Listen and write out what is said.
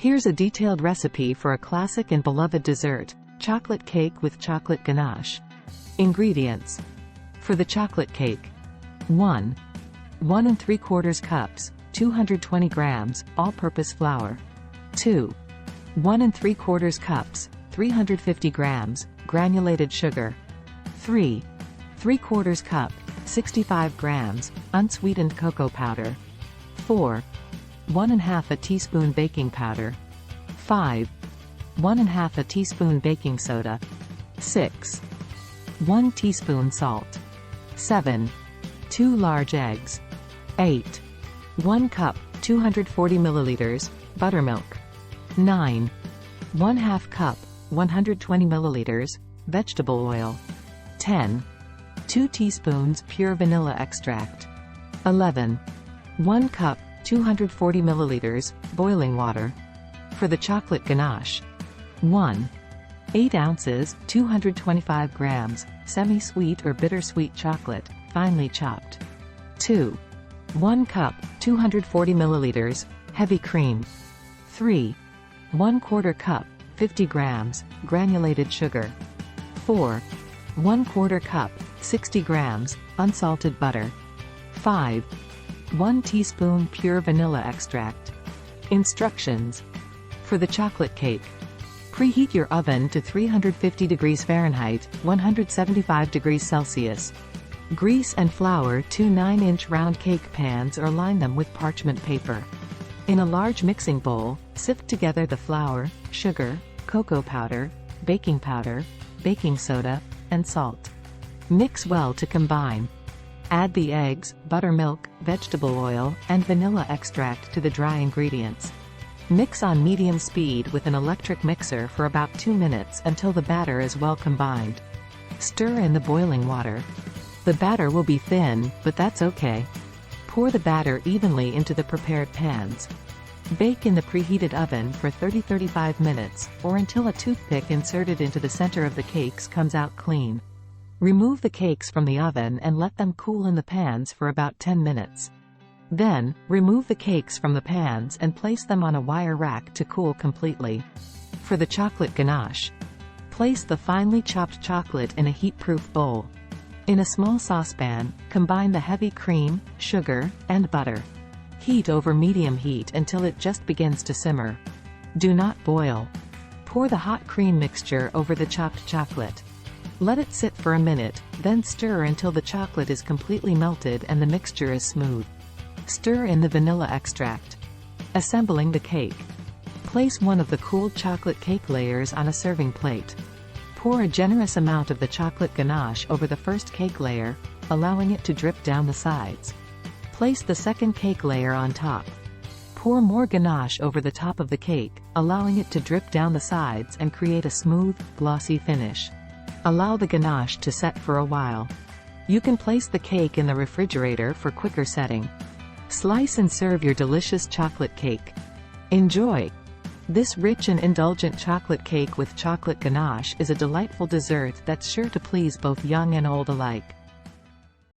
Here's a detailed recipe for a classic and beloved dessert, chocolate cake with chocolate ganache. Ingredients. For the chocolate cake. 1 3/4 cups, 220 grams, all-purpose flour. 2 1 3/4 cups, 350 grams, granulated sugar. 3 3/4 cup, 65 grams, unsweetened cocoa powder. 4 1/2 a teaspoon baking powder. 5 1/2 a teaspoon baking soda. 6 1 teaspoon salt. 7 2 large eggs. 8 1 cup, 240 milliliters, buttermilk. 9 1/2 cup, 120 milliliters, vegetable oil. 10 2 teaspoons pure vanilla extract. 11 1 cup, 240 milliliters, boiling water. For the chocolate ganache. 1 8 ounces, 225 grams, semi-sweet or bittersweet chocolate, finely chopped. 2 1 cup, 240 milliliters, heavy cream. 3 1/4 cup, 50 grams, granulated sugar. 4 1/4 cup, 60 grams, unsalted butter. 5 1 teaspoon pure vanilla extract. Instructions. For the chocolate cake. Preheat your oven to 350 degrees Fahrenheit, 175 degrees Celsius. Grease and flour 2 9-inch round cake pans or line them with parchment paper. In a large mixing bowl, sift together the flour, sugar, cocoa powder, baking soda, and salt. Mix well to combine. Add the eggs, buttermilk, vegetable oil, and vanilla extract to the dry ingredients. Mix on medium speed with an electric mixer for about 2 minutes until the batter is well combined. Stir in the boiling water. The batter will be thin, but that's okay. Pour the batter evenly into the prepared pans. Bake in the preheated oven for 30–35 minutes, or until a toothpick inserted into the center of the cakes comes out clean. Remove the cakes from the oven and let them cool in the pans for about 10 minutes. Then, remove the cakes from the pans and place them on a wire rack to cool completely. For the chocolate ganache. Place the finely chopped chocolate in a heat-proof bowl. In a small saucepan, combine the heavy cream, sugar, and butter. Heat over medium heat until it just begins to simmer. Do not boil. Pour the hot cream mixture over the chopped chocolate. Let it sit for a minute, then stir until the chocolate is completely melted and the mixture is smooth. Stir in the vanilla extract. Assembling the cake. Place one of the cooled chocolate cake layers on a serving plate. Pour a generous amount of the chocolate ganache over the first cake layer, allowing it to drip down the sides. Place the second cake layer on top. Pour more ganache over the top of the cake, allowing it to drip down the sides and create a smooth, glossy finish. Allow the ganache to set for a while. You can place the cake in the refrigerator for quicker setting. Slice and serve your delicious chocolate cake. Enjoy! This rich and indulgent chocolate cake with chocolate ganache is a delightful dessert that's sure to please both young and old alike.